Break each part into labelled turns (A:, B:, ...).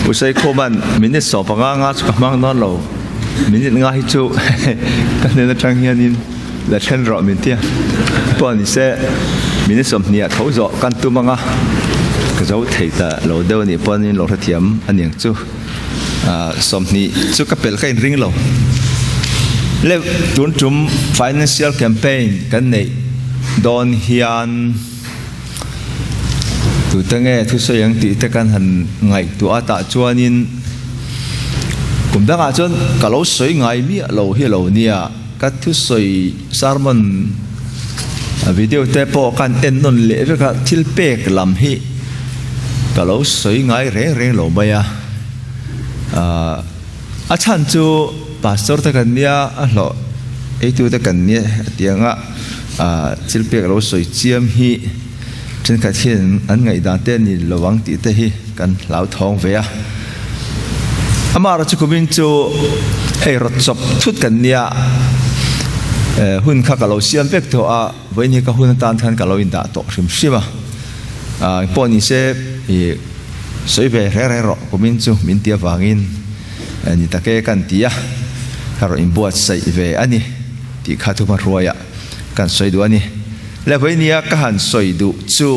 A: usai koman minit so panga kamang non lo minit nga hi chu kan ne tang hianin la chen ro min tia pon ni se minit som nia tho zo kan tu manga ka zo thei ta lo deu ni pon in lo tha thiam aniang chu som ni chu ka pel kain ring lo le tun chum financial campaign kan nei don hian tu tange thu so yang ti te kan han ngai tu ata chuanin kum danga chon ka lo soi ngai mi lo hi lo nia ka thu soi sermon video te po kan en non le ka thil pek lam hi ka lo soi ngai re lo baya a chan chu pastor ta kan nia a lo e tu ta kan nia tianga thil pek lo soi chiam hi trên cái thiên anh ngày đầu tiên thì lo vắng tí thế cần lão thong về à, mà rồi chúng mình cho hay rót chop thút cần nia, hun khắc lão xiêm bếc thôi à, với những cái hun tan than cái lão in đã tổ xiêm xiêm à, bọn ní sẽ soi về rẻ rồi, chúng mình cho mình tiêu vàng in, ní ta cái cần tí à, rồi in buat sấy về anh ní, thì khát thu mà ruồi à, cần soi đuôi ní.และวันนี้ก็หันสวยดูจู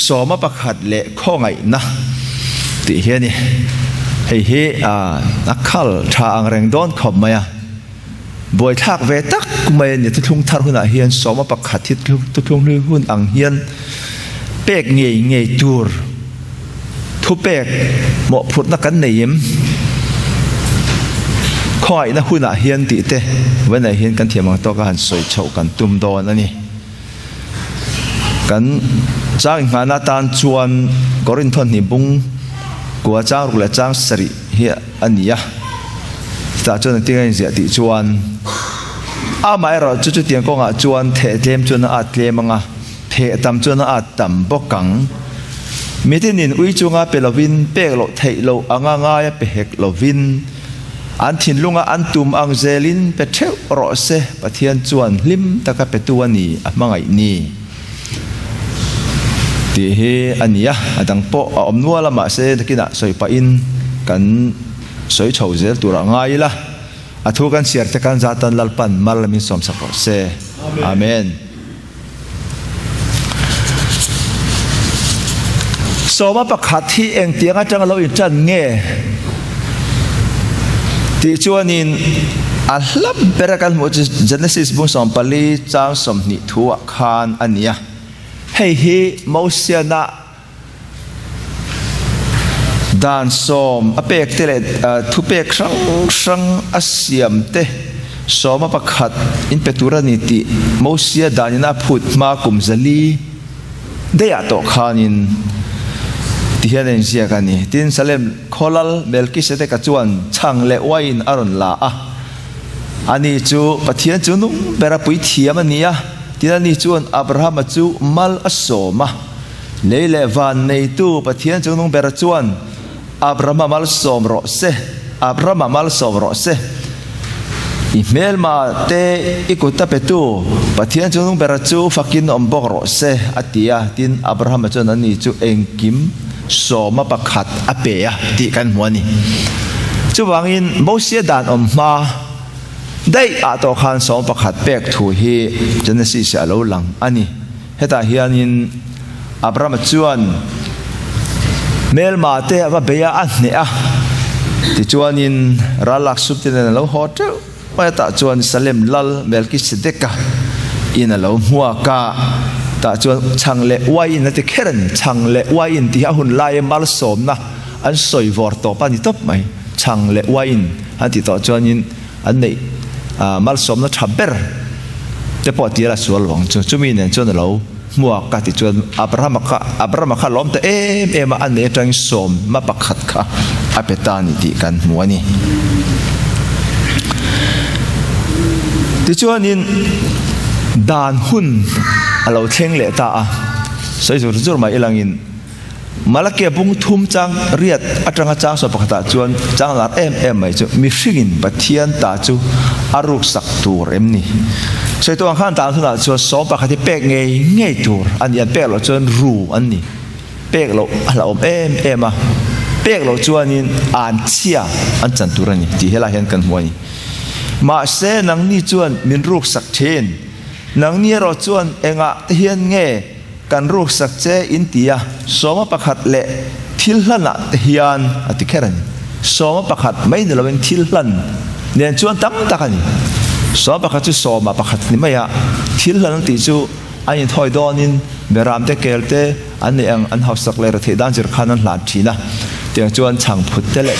A: สมบัติขัดเละข้อไงนะที่เฮียนี่ให้นักข่าวทางแรงโดนขบมาบ่อยทักเวทักไม่เนี่ยทุกทุ่งทารุณเฮียนสมบัติขัดที่ทุกทุ่งลือหุ่นอังเฮียนเป็กเงยจูรทุเป็กหมกพุทธนักกันเนียมข้อไงนะหุ่นเฮียนติเตวันไหนเฮียนกันเทียมมังโตก็หันสวยโฉกันตุ่มโดนนั่นนี่กันจ้างงานตานชวนกรินทนหิบุงกัวจ้างรุกและจ้างสริเฮียอันนี้อะแต่จนที่ไงเสียติชวนไม่เราจุดเตียงก็งะชวนเทเทียมชวนอาเทียมงะเทตำชวนอาตำบกังมีที่นินอุ้ยจงอาเปลวินเปกโลเทโลอ่างง่ายเปกโลวินอันทินลุงอันตุมอังเซลินเปเทวรอเซปะเทียนชวนลิมตะกะเปตัวนี้มังไงนี่ที่เฮอันนี้อะดังโปอมนัวละมาเสตะกินะสวยปะอินกันสวยโฉเจลตัวง่ายละอะทุกันเสียตะกันจาตันลัลปันมาลมินสมสักเซอาเมนสมบัติขัดที่เองเตียงอาจารย์เราอินจันเง่ที่ชวนินอัลลับเบรกันหมดเจเนซิสบุญสมปลีจางสมนิทัวคานอันนี้ให้ฮีมอเสียนะดานสมอเปกเตเลทุเปกครั้งอาเซียมเตสมประคัดอินเปตุรานิติมอเสียดานินาพุทมากุมซาลีเดียโตขานินที่เห็นเสียกันนี่ที่ซาเลมโคลัลเมลกิเสเตกจวนช่างเลวอินอารอนลาอันนี้จูปะเทียนจูนุ่มเบราปุยเทียมันนี่ที่นั่นนี่ชวนอับราฮัมจูมัลอัสโซมาเลเลวันในตู้ปะเทียนจูนุ่งเบรจวนอับราฮัมมัลโซมรอเซอับราฮัมมัลโซมรอเซอีเมลมาเตอิกุตะเปตูปะเทียนจูนุ่งเบรจูฟักินอมบอกรอเซอัติยาทินอับราฮัมจูนั่นนี่จูเองกิมโซมาประคัดอเปียติกันหัวนี่จูวางอินโมเสดานอมมาได้อาตัวขันสองประคัดเปกถูฮีจะนั่นสิเสียแล้วหลังอันนี้เหตุเฮียนินอับราฮัมจวนเมลมาเตะว่าเบียอันนี้ที่จวนินรัลลักสุบที่นั่นเราฮอตเจ้าว่าตาจวนสเลมลัลเมลกิสเดกะอินเราหัวกาตาจวนช่างเละวายินนั่นที่แค่นั้นช่างเละวายินที่หุ่นลายมาลสมนะอันสวยวอร์ตปานิตบไหมช่างเละวายินอันที่ต่อจวนินอันนี้มาลสมนัทเบอร์จะปอดีละส่วนหลวงจุมีเนี่ยจนเรามัวกัดที่จนอับราฮัมข้าล้อมแต่มาอันนี้จังสมมาปักขัดข้าอาเปตานิติกันหัวนี่ที่จวนนี้ดานหุ่นเราเท่งเละตาใส่จุดจุดมาอีหลังอินมาละเก็บบุ้งทุ่มจังเรียดอัตรังจังสอบประกาศจวนจังหลัดไม่จูมีฟิกินบัดเทียนตาจูอารุกสักตัวนี่ใส่ตัวข้างตามสุนัขจวนสอบประกาศที่เป็กเงยตัวอันนี้เป็กเราจวนรูอันนี้เป็กเรามาเป็ pek lo chuanin an chia an chan turani ti hela hen kan huani ma se nang ni chuan min ruk sak then nang ni ro chuan enga hian nge kan ruk sak che intia soma pakhat le thil hlana hian ati kherani soma pakhat mai ne loin thil hlan nen chuan tam takani soma pakhat chu soma pakhat ni maya thil hlan ti chu ai thoi donin beram te kelte an ang an hausak le ra the dan jir khanan hlan thina tiang chuan chang phut te le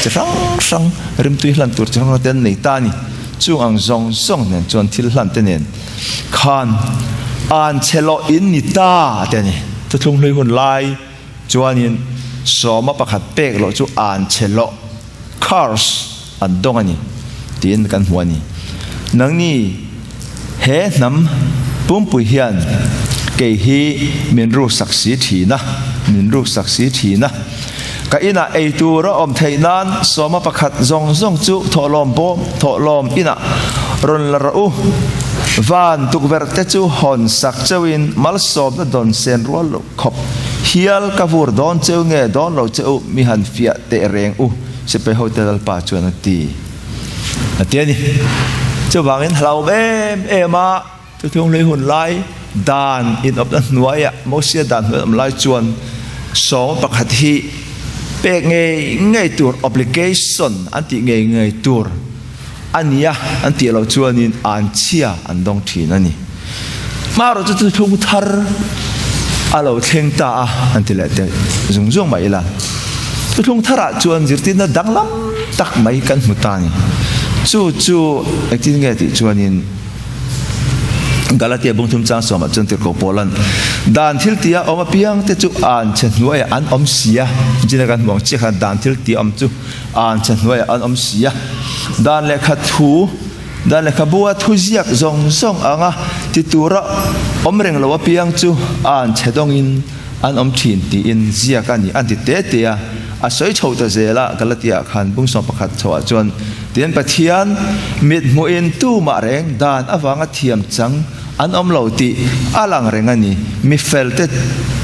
A: sang rim tui hlan tur chang ten nei ta ni chu ang zong zong nen chuan thil hlan te nen khan an chelo in ni ta te ni tu thung hlui hun lai chuanin soma pakhat pek lo chu an chelo cars an dong ani tin kan huani nang ni he nam pumpui hian ke hi min ru saksi thina ka ina ei tu ro om theinan soma pakhat zong zong chu tholom ina ron la ru van tukver te chu hon sak chewin mal som na don sen rol khop hial ka vur don cheu nge don lo cheu mi han fia te reng se pe hotel pa chuan ti atiani chu wangin hlau ema tu thung le hun lai dan in of the nuaya mosia dan am lai chuan so pakhat hi pek nge tur obligation anti nge tur ania anti lo chuanin an chia an dong thin ani maro chu thung thar alo thleng ta anti le te zung mai la tu thung thara chuan zirtin na danglam tak mai kan mutani chu actin nge ti chuanin Galatia bung thum chang soma chon tir ko Poland dan thil tia oma piang te chu an chen nuai an om sia jina kan mong chi khan dan thil ti om chu an chen nuai an om sia dan le kha thu dan le kha bua thu ziak zong anga ti tura om reng lo piang chu an chedong in an om thin ti in zia ka ni an ti te tia a soi chho ta zela Galatia khan bung som pakhat chawa chon tien pathian mit mu in tu ma reng dan awanga thiam chang an om lo ti alang rengani mi felte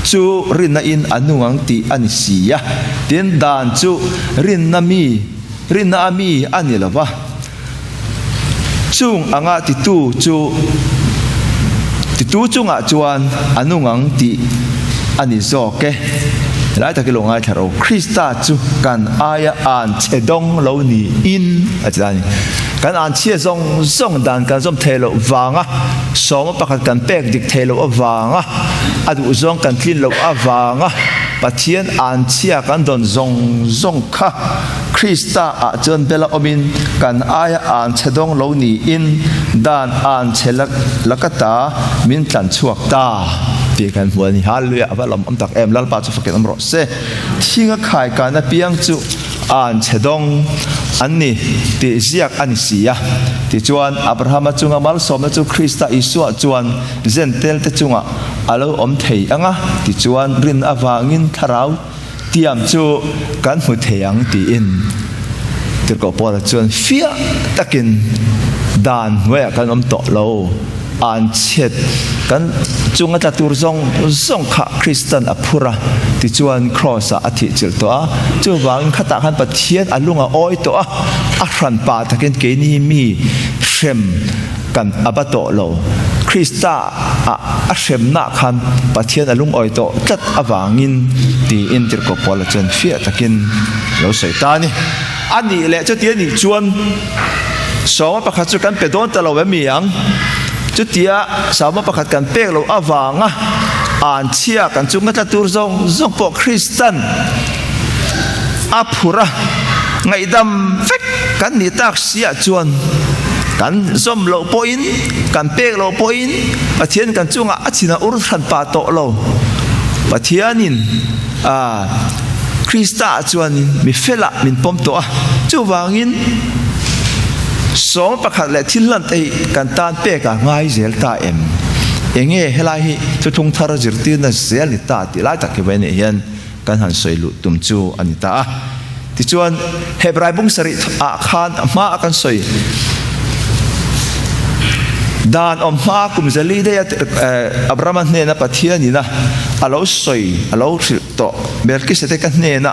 A: chu rinna in anungang ti ani sia tin dan chu rinna ami ani lawa chung anga ti tu chunga chuan anungang ti ani zoke lai ta ki longai tharo Krista chu kan aya an chedong lo ni in achani kan an chia zong dan kan zom thelo wanga som pakhat kan pek dik thelo awanga adu zong kan tlin lo awanga pathian an chia kan don zong kha Krista a chon bela omin kan aya an chedong lo ni in dan an chelak lakata min tlan chuak ta ti kan huani hallelujah abalam am tak em lal pa chu faket am ro se thinga khai kana piang chu an chedong anni ti ziak ani sia ti chuan Abraham chunga mal som chu Krista Isu chuan zentel te chunga alo om thei anga ti chuan rin awangin tharau tiam chu kan hu theyang ti in tir ko por chuan fia takin dan we kan om to lo an chet kan chunga ta tur zong kha Christian apura ti chuan cross a thi chil to a chu wang khata khan pathian alunga oi to a hran pa takin ke ni mi shem kan abato lo Krista a shem na khan pathian alung oi to tat awangin ti intir ko pola chen fia takin lo saitani ani le chu ti ni chuan so pakhat chu kan pe don ta lo miang chu tia sama pakhat kan pek lo awanga an chia kan chunga ta tur zong po Christian apura ngai dam fek kan ni tak sia chuan kan zom lo poin kan pek lo poin pathian kan chunga achina ur than pa to lo pathianin Krista chuan mi fela min pom to a chu wangin som pakhat le thillan te kan tan pe ka ngai zel ta em enge helai hi chu thung thar jirti na zel ni ta ti lai tak ke ne hian kan han soi lu tum chu anita ti chuan Hebrai bung sari a khan ma kan soi dan om ma kum zali de Abraham ne na pathian ni na alo soi alo to เมลกิเสเดกันเนนะ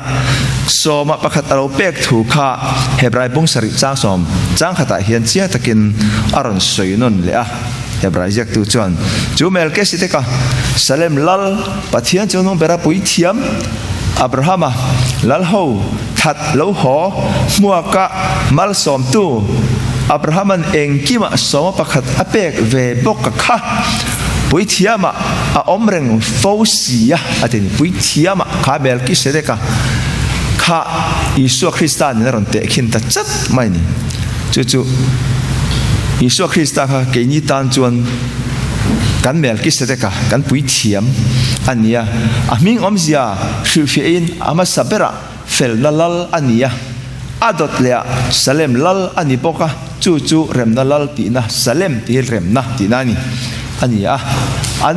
A: สมประคัตเราเป็กถูกข้าเฮบรายบุงสริจ้างสมจ้างขตาเฮียนเจียตะกินอารอนสวยนนเลยอะเฮบรายเรียกตัวจวนจูเมลกิเสเดกะสเลมลัลปะเทียนจวนนงเบราปุยเทียมอับราฮัมลัลฮูทัดเลาหอมัวกะมัลสมตูอับราฮัมเองกิมาสมประคัตอเป็กเวบกกะข้าปุยเทียมอมเรงฟาวซียะอันนี้ปุยเทียมข้าเมลกิเสเดกะข้ายิสุคริสต์นี่นะรอนเตะขินตัดจัดไม่นี่จู่ๆยิสุคริสต์ข้าเกณีตันจวนกันเมลกิเสเดกะกันปุยเทียมอันนี้อามิงอมเสียชูฟีอินอามาสับเบระเฟลนัลลอันนี้อาดดเลียสเลมลัลอันนี้ปกะจู่ๆเรมนัลลตีนะสเลมตีเรมนะตีนานี่อัน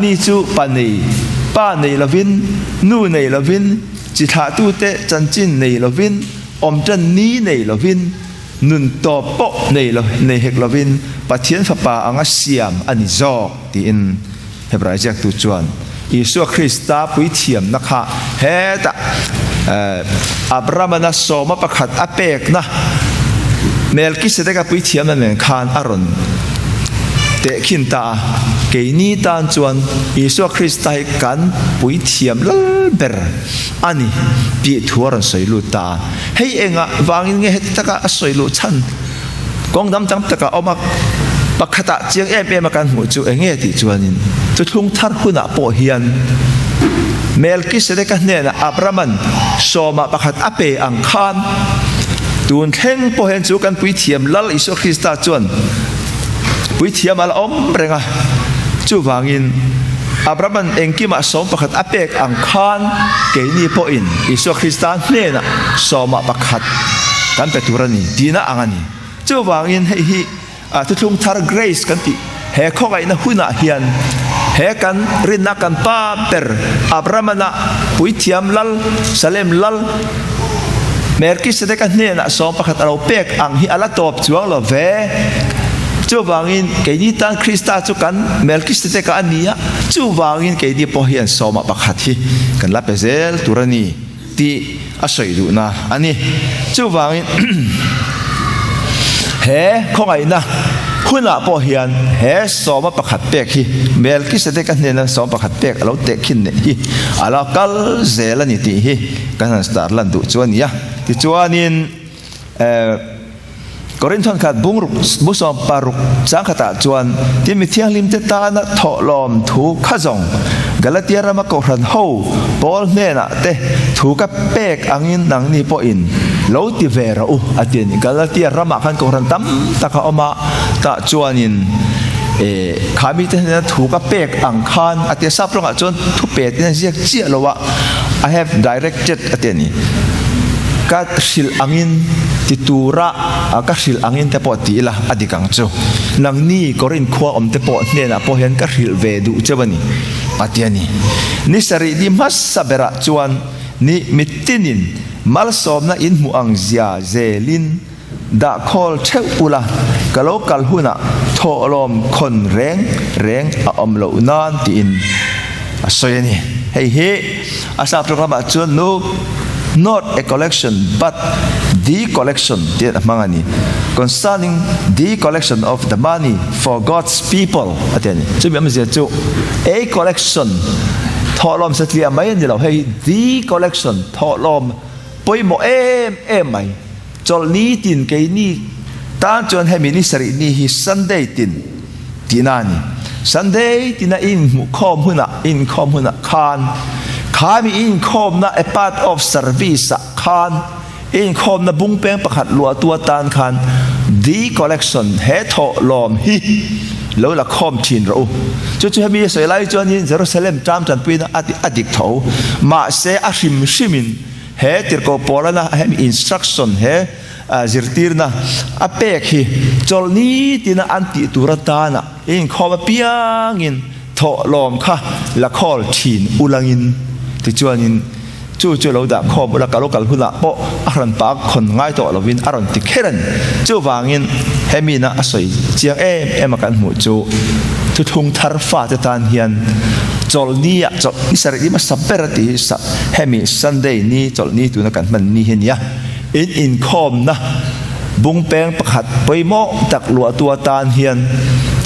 A: นี้จู่ป้าในละวินนู่ในละวินจิตาตูเตจันจินในละวินอมจันนี้ในละวินนุนตอปะในเฮกละวินปะเทียนฝาปาอังเสียมอันนี้จอกตีอินเฮบรายจากตุจวนยิสุคริสต์ปุยเทียมนะคะเฮตอับราฮัมนะสมประคัตอเป็กนะเมลกิเสเดกปุยเทียมนั่นเองคานอารอนเตะขินตาเกณีตานจวนยิสุคริสต์ให้กันปุยเทียมลเบอร์อันนี้ปีทัวรันสวยลุตาให้เองอะวางเงี้ยตะกะสวยลุชันกองดำจังตะกะเอามาปักขตะเจียงเอมากันหัวจูเองเงี้ยติจวนนินจุดทุ่งทัดหุ่นอะโปเฮียนเมลกิเสเดกันเนี่ยนะอับรามันโซมาปักขตะเปอังคารตูนเท่งโปเฮียนจูกันปุยเทียมลัลยิสุคริสต์จวนปุยเทียมมาละอมเรงะจู่วางินอับรามันเองกิมาสมประคัตอเป็กอังคารเกณีพออินยิสุคริสต์เนี่ยนะสมประคัตกันเป็นตัวนี้ดีนะอังนี้จู่วางินให้ฮีทุกทุงทาร์เกรซกันติเฮข้อไงนะหุ่นเฮียนเฮกันรินนักกันป้าเปอร์อับรามันนะปุยเทียมลัลสเลมลัลเมลกิเสเดกันเนี่ยนะสมประคัตเราเป็กอังฮีอัลลตอบจวงเราเวจู่วางินเกณีตันคริสต์จุกันเมลกิสเตกันนี้จู่วางินเกณีพอเฮียนสมประคัตที่กันลับเปเซลตุรนีที่อาศัยดูนะอันนี้จู่วางินเฮข้อไงนะหุ่นพอเฮียนเฮสมประคัตเป็กที่เมลกิสเตกันเนี่ยนะสมประคัตเป็กเราเตะขินเนี่ยที่อาลาคัลเซลนี่ที่กันสตาร์ลันดูจวนนี้ที่จวนนี้กอรินทอนขัดบุษบปารุกสังขตาจวนที่มีเทียงลิมเตตานะทอลอมถูกขจงกาลาเตียรามากรันโฮบอลเนนะเตถูกกับเป็กอังอินนังนี่ปออินโลติเวราอุอดีนกาลาเตียรามาขันกรันตั้มตะกะอมาตะจวนินขามีเตนะถูกกับเป็กอังคารอดีสับลงจวนทุเป็ดเนี่ยเรียกเจียลวะ I have directed อดีนี่กัดสิลอังอินติตูระกัดสิลอังอินเตปอตีละอดีกังจูนังนี่กอรินขวาอมเตปอเนี่ยนะพอเห็นกัดสิลเวดูเจ้านี่ปัตยานี่นิสรีดิมัสซาเบระจวนนี่มิตินินมัลสอมนะอินมูอังเซียเซลินดะคอลเชอุละกะโลกัลหุนะโทลอมคนแรงอมโลนานตีอินสวยนี่เฮ้อาซาโปรแกรมจวนนูnot a collection but the collection mangani concerning the collection of the money for God's people ateni chu mi amzia chu a collection tholom satlia mai ni lo hei the collection tholom poi mo em mai chol ni tin ke ni tan chon he ministry ni hi Sunday tin tinani Sunday tina in khom huna khanข้ามีอินคอมนะ a part of service ขันอินคอมนะบุ้งเป้งประคัดลัวตัวตานขัน the collection เฮทอลอมฮิแล้วละคอมชินเราจู่ๆมีสวยไล่จวนยินเยรูซาเล็มจามจันปีนะอดีตเขามาเสอาชิมินเฮติรโกปอลนะเฮมี instruction เฮจิรตีร์นะอเปกฮิจอลนี้ตินะอันติตุรตานะอินคอมเปียงินทอลอมค่ะละคอลชินอุลังินที่จวนนินจู่เราด่าขอบรักโลกัลหุ่นละเพราะอารันปากคนง่ายต่อเราวินอารันติเครันจู่วางินเฮมีนะสวยเจียงเอ็มมากันหูจู่ทุกทงทาร์ฟ้าจะตานเฮียนจ จอลนี้จอลอิสราเอลมาสับเปรติสับเฮมิซันเดย์นี้จอลนี้ตัวนักการมันนี่เห็นยะอินคอมนะบุงแปงประคัดไปโมตักหลัวตัวตาเฮียน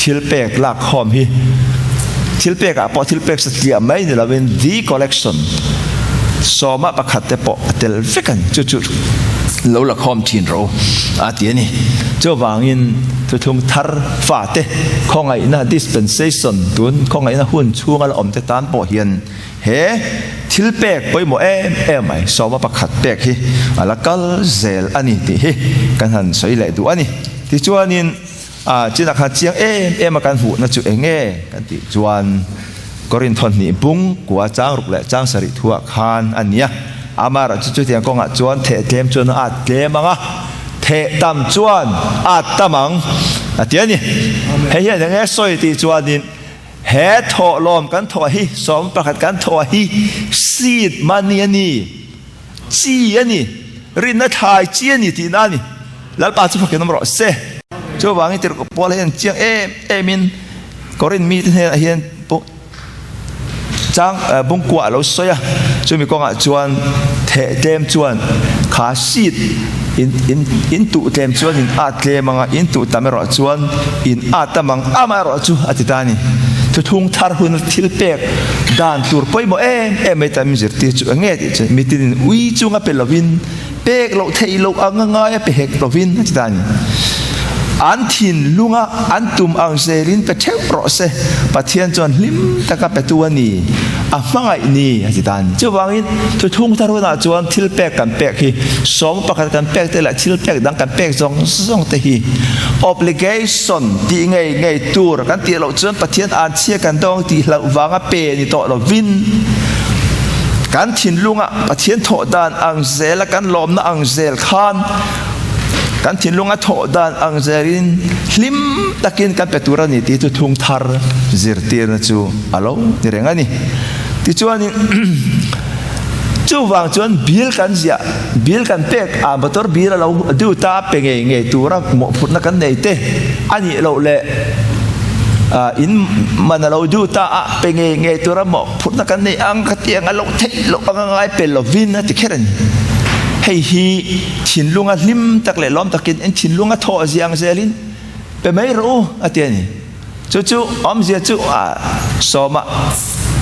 A: ทิลเปกหลักคอมฮีทิลเปกพอทิลเปกสติอาไม่เนี่ยเราเป็นดีคอลเลกชันสอมาประคัดแต่พอเตลฟิกันจุดเราหลักคอมทีนเราอาทิตย์นี้เจ้าบางอินทุ่งทาร์ฟาเตของไงนะ dispensation ตุนของไงนะหุ่นช่วงอะไรอมจะตานปอเฮียนเฮทิลเปกไปหมดไหมสอมาประคัดเปกฮีแล้วก็เซลอันนี้ที่ฮีกันหันสวยเลยดูอันนี้ที่จวนนี้จีนักหาเจียงมากันหูนั่นจุเองกันที่จวนกรินทอนนี่บุ้งกัวจ้างรุกและจ้างสริทัวคานอันเนี้ยอามาเราจุดที่ยังกงจวนเทเทมจวนอาเทมังเทตำจวนอาตมังเดี๋ยวนี้เฮียยังไงสวยที่จวนนี้เฮทอลมกันทอฮีสมประกาศกันทอฮีซีดมันนี่จีอันนี้รินนัทายจีอันนี้ที่นั่นนี่แล้วป้าจะพูดกันน้ำร้อนเซ่เจ้าบางทีเราพอเห็นเจียงมินก็เรียนมีที่เห็นปุ๊จังบุ้งกัวเราสวยจะมีกองจวนเทมจวนขาซีดอินตุเทมจวนอินอาเทมังอินตุตามรอจวนอินอาตมังอามารอจูอธิตานีทุ่งทาร์หุนทิลเปกด่านตูร์ไปโมไม่ตามมิจฉาที่จุเงี้ยที่มิตินวิจุงaเป็นลวินเปกเราเทยเราอ่างง่ายไปเฮกลวินอธิตานีอันทินลุงอันตุมอังเซลินไปเช็คโปรเซปะเทียนจวนลิมตะกับไปตัวนี้มังไงนี่อาจารย์เจ้าวังอินทุ่งทารุณจวนทิลเปกกันเปกฮีสมประกันกันเปกแต่ละทิลเปกดังกันเปกสองเตฮี obligation ที่ไงตัวกันที่เราจวนปะเทียนอันเชียกันดองที่เราวางเปนี่ต่อเราวินกันทินลุงปะเทียนโถดานอังเซลกันลมนะอังเซลขานกันทินลุงโถดานอังเซรินลิมตะกินกันเปตุรานี่ที่ทุ่งทาร์ซิร์ตีนะจูฮัลโหลนี่เรื่องนี้ที่จวนนี้จู่วางจวนบิลกันเสียบิลกันเปกบัตรบิลเราดูตาเป็นไงตัวเราหมดพูดนักกันได้เต้อันนี้เราเละอินมันเราดูตาเป็นไงตัวเราหมดพูดนักกันได้อังกตียงเราเทเราอังไงเป็นเราวินนะที่แค่นั้นให้ฮีชินลุงลิมตักเล่ล้อมตักกินชินลุงทอเสียงเซลินเป็นไม่รู้อันนี้จู่อมเสียจู่สอมา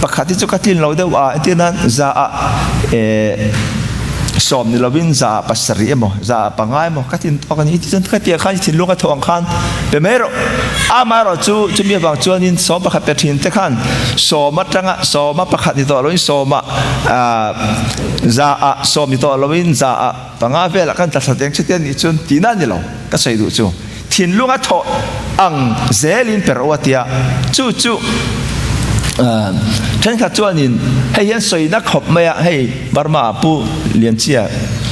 A: ประคัดที่จุกัดลินเราเดว่าที่นั้นจะสอมนี่เราวินจะปัสสรีมั้งจะปังไงมั้งกัดลินตอนนี้ที่ฉันกัดเตียขันชินลุงทองขันเป็นไม่รู้มาเราจู่มีบางจวนนินสอมประคัดเป็นทินแต่ขันสอมาจังสอมาประคัดที่ตัวเราวินสอมาจะสอมที่ตัวเราวินจะปังไงเวลากันตัดสินใจนี่จนที่นั่นนี่เราก็ใส่ดูจู่ทินลุงทองเซลินเปรวัตยาจู่ฉันขัดจวนนินให้ยันสวยนักขบไม่ให้บาร์มาปูเลียนเชีย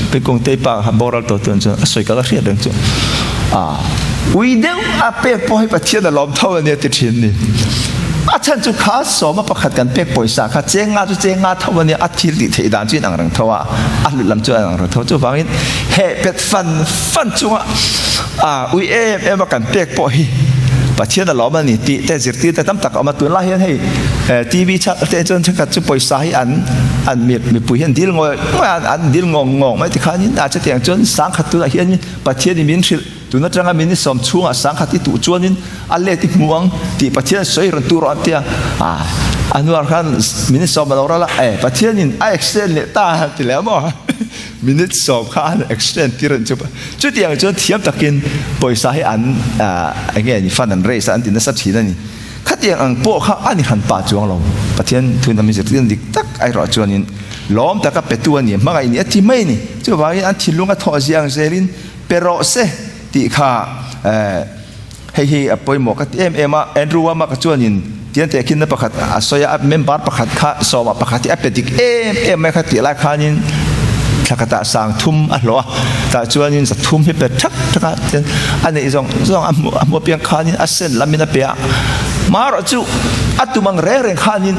A: เป็นกงเตปาฮัมบอรัลตัวตัวจนสวยก็เรียดเรื่องจนวิเดียวเปกพอให้ประเทศเราล้อมเท่านี้ติดชินนี่ฉันจุขาสอมาประคัดกันเปกปอยสาขาเจงาจุเจงาเท่านี้อาทิตย์ที่เทดานจีนังรังเท่าหลุดลำจวนนังรังเท่าจุฟังอินเฮเป็ดฟันจุวิมากันเปกปอยประเทศเรามันนี่ตีแต่สิตีแต่ตั้มตักเอามาตัวไล่ให้ทีวีชัดแต่จนฉันก็จะปล่อยสายอันมีปุ๋ยเห็นดีลงอันดีลงไม่ที่ข้านี้อาจจะแต่งจนสังขัดตัวเห็นประเทศนี้มินชิลตัวนั้นจังมินสมช่วงสังขัดที่ตัวจวนนี้อันเล็กที่ม่วงที่ประเทศสวยรันตัวรันเตียอันนู้นกันมินสมมาเราละประเทศนี้ไอเอ็กเซนเนี่ยตาที่แล้วมั้งมินิสอบข้าเอ็กซ์เทนที่เราจะจุดอย่างจนเทียมตะกินปล่อยสายอันไงนี่ฟันอันเรสอันที่นั่นสักทีนั่นนี่ขัดอย่างอันพวกข้าอันนี้หันป่าจวงเราประเทศทุนทำมิจฉาทิฏฐิตักไอรอจวนนี่ล้อมแต่ก็เป็นตัวนี่มาไงนี่ที่ไม่นี่จะว่าอันที่ลุงก็ทอเสียงเซรินเปรอเซติข้าให้ปล่อยหมอกที่มาแอนดรูว่ามากับจวนนี่ที่นั่นแต่คิดนั่นประคัดสอยอัพเมมบาร์ประคัดข้าสอบประคัดที่อัพเป็นติกไม่ขัดที่ไรข้านี่ถ้ากระตาสางทุ่มอันหรอแต่จวนนี้จะทุ่มให้เป็นทักอันนี้ส่งอันมัวเพียงขานี้อัศเซนลามินาเปียมาเราจู่อัตุมังเร่งขานี้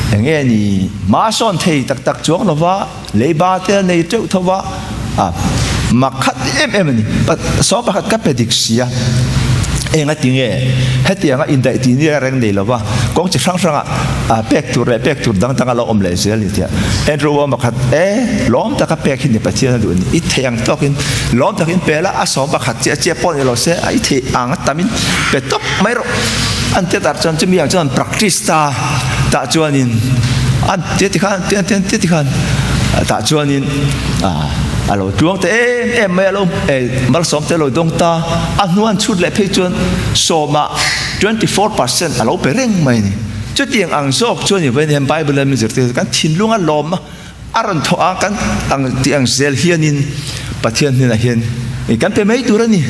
A: อย่างเงี้ยนี่มาส่วนเทตักจวงเราว่าเลยบาเตอร์ในเจ้าทว่ามาขัดนี่สอบประคัดกับเป็นดิกเสีย eng a ting e hetiang a indai ti ni reng nei lo wa kong chi sang sang a pek tur dang tang a lo om le zel ni tia Andrew wa makhat lom ta ka pek hin ni pathian du ni I theng tokin lom takin pela a som pakhat che pon lo se ai the ang tamin pe top mai ro an te tar chan chimi yang chan practice ta chuanin an te ti khan ta chuanin alo tuang te me lo mal som te lo dong ta anuan chut le pe chuan soma 24% alo pe reng mai ni chu tiang ang sok chuan ni ven hem bible mi zirte kan thin lunga lom aran tho a kan ang tiang zel hianin pathian ni na hian kan pe mai turani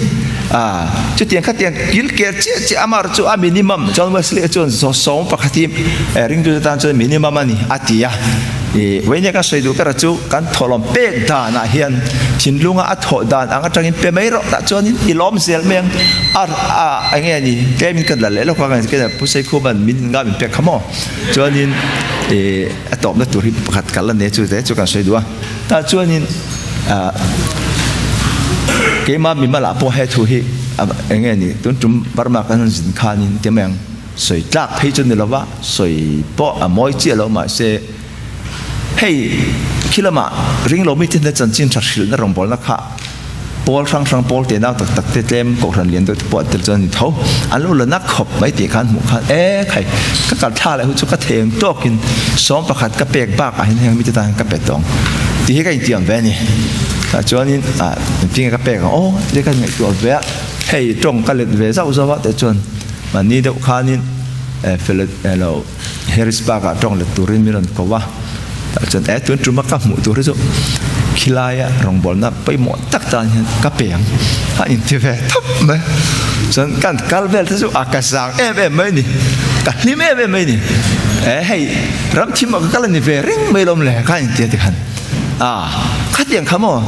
A: chu tiang khat tiang gil ker che amar chu a minimum John Wesley chuan so som pakhatim ring du tan chu minimum ani atia when ka sei du ka chu kan tholom pek da na hian thin lunga a tho dan anga tangin pe mai ro ta chuan I lom zel meng ange ni kemin kan la le lo ka ke pu sei khu ban min nga min pek khamo chuan in atop na tur hi pakhat kal ne chu te chu kan sei du ta chuan in ke ma mi mala po he thu hi ange ni tun tum barma kan jin khanin te meng soi tlak phei chun ni lawa soi po a moi che lo ma se hey kilama ring lo mi tin chan chin thil na rong bol na kha pol sang pol te na tak te tlem ko ran lian do po tel chan ni tho an lo la na khop mai ti khan mu khan khai ka kal tha le hu chu ka theng tokin som pakhat ka pek ba ka hin heng mi ta ka pe tong ti he ka tiam ve ni ta chuanin ping ka pek le ka ngai tu ve hey tong ka le ve zau zawa te chuan man ni de khanin felet lo Harrisburg tong le turin mi ron ko wa chân tuấn trung mắc các mũi tuổi rồi kilai rong bol na pai mo tak tan ka peng ha in te ve thap me chân kan kal vel thế rồi akasang em mai ni ka lim em mai ni hey ram chim ma ka ni ve ring mai lom le ka in te te khan khát tiền khám à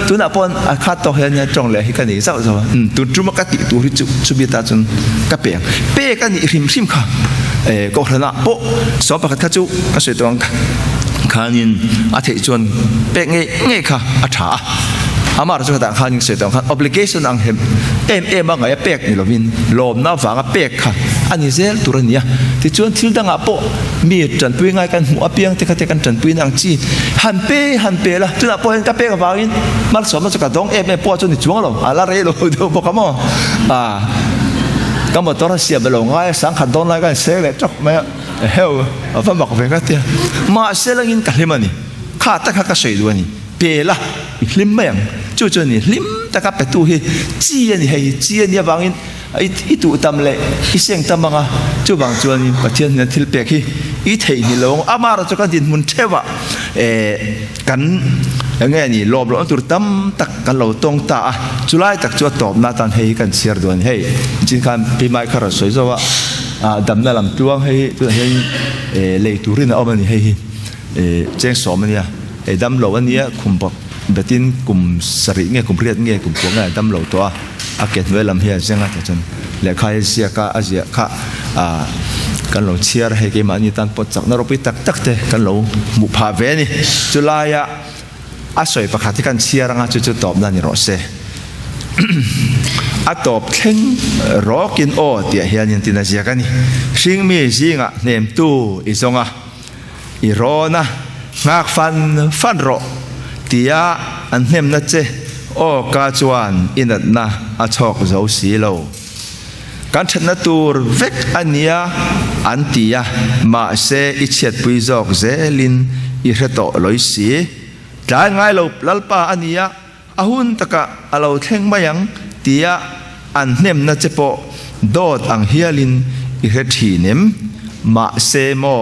A: tu nãy pon khát to hơn nha trong lệ cái này sao rồi tu chúng mắc cái tu đi chụp biết ta chân cái bèn bè cái này rim khá có thể là bộ số bạc khát chú cái sự toàn khanin thấy chuẩn bè nghe khá thà mà rồi chúng ta khanin sự toàn khan obligation ang em mà ngay bè ni lovin lom na vàng bè khá anh ấy tu ra nia thì chuẩn thiếu đang bộ mi trần pui ngay kan mua piang thì cái trần pui nang chi han pe la tu na po cái pe cái vào in mà số mà cho cả dong em po cho ni chuang lo la re lo do po kamo cái mà tôi xia bê lo ngay sáng khăn đông lại cái xe lại chọc mẹ heo ở phần mặt về cái tiền mà xe là in cả lim anh khá tất cả cái sợi đuôi anh pe la lim mày chú cho ni lim tất cả pe tu hi chi anh hay chi anh vào in itu tam le iseng tamanga chu bang chuan pathian na thil pek hi I thei ni lo amara chu ka din mun thewa kan nge ni lob lo tur tam tak kan lo tong ta chulai tak chu top na tan hei kan share don hei jin kan pi mai khara soi zawa dam na lam tuang hei tu hei le turin awani hei cheng som ania dam lo ania khumbak betin kum sari nge kum riat nge kum puanga dam lo to aket velam hia zenga ta chon le khai sia ka azia kha kan lo chiar he ke mani tan pot chak na ropi tak te kan lo mu pha ve ni chulaya asoi pakhat kan chiar anga chu top na ni ro se atop theng rokin o tia hian tin azia ka ni hring mi zinga nem tu izonga irona ngak fan ro tia an hnem na che o ka chuan inat na a chok zo si lo kan thna tur vek ania antia ma se ichet pui jok zelin I reto loi si tlai ngai lo lalpa ania ahun taka alo thleng mayang tia an hnem na chepo dot ang hialin I rethi nem ma se mo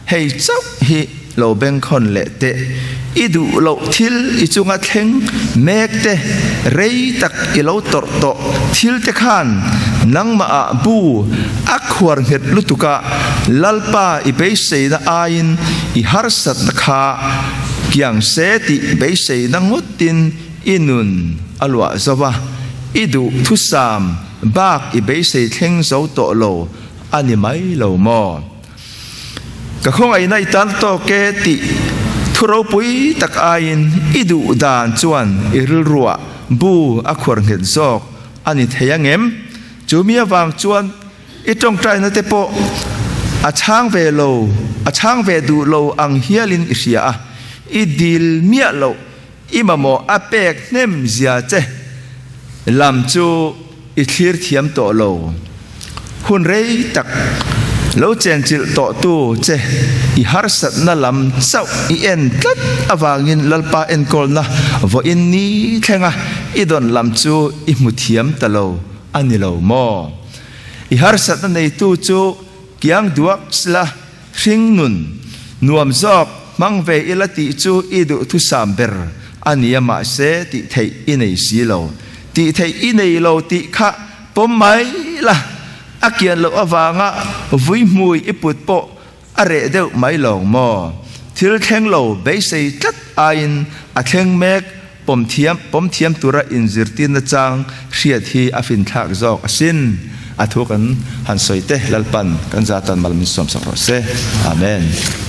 A: hei chau hi lo beng khon le te idu lo thil ichunga thleng mek te rei tak I lo tor to thil te khan nangma a bu akhwar het lutuka lalpa I be sei na ain I harsat na kha kyang se ti be sei na ngutin inun alwa zawa idu thusam bak I be sei thleng zo to lo ani mai lo mo ka khong ai nai tan to ke ti thuro pui tak ain idu dan chuan iril ruwa bu akhwar nghet zok ani theyangem chú mía vàng chuan ít trong trai nó tế bộ chang về lâu chang về đủ lâu ang hiya linh isia ít deal mía lâu ima mo apek nem zia che làm chú ít clear thiam to lâu hun rei tak lâu chen chil to tu che I har sat na lam sau I en tat awangin lalpa en kol na vo in ni thenga I don lam chu I mu thiam ta lo ani lo mo I har sat na nei tu chu kiang duak sla hring nun nuam zok mang ve ilati chu I du thu sam ber ani ma se ti thei I nei si lo ti thei I nei lo ti kha pom mai la akian lo awanga vui mui iput po are deuh mai lo mo thil theng lo be sei tat ain a theng mek pom thiam tura in zirtin na chang hriat hi a fin thak zok asin a thukan han soite lalpan kan zatan malmin som sak ro se amen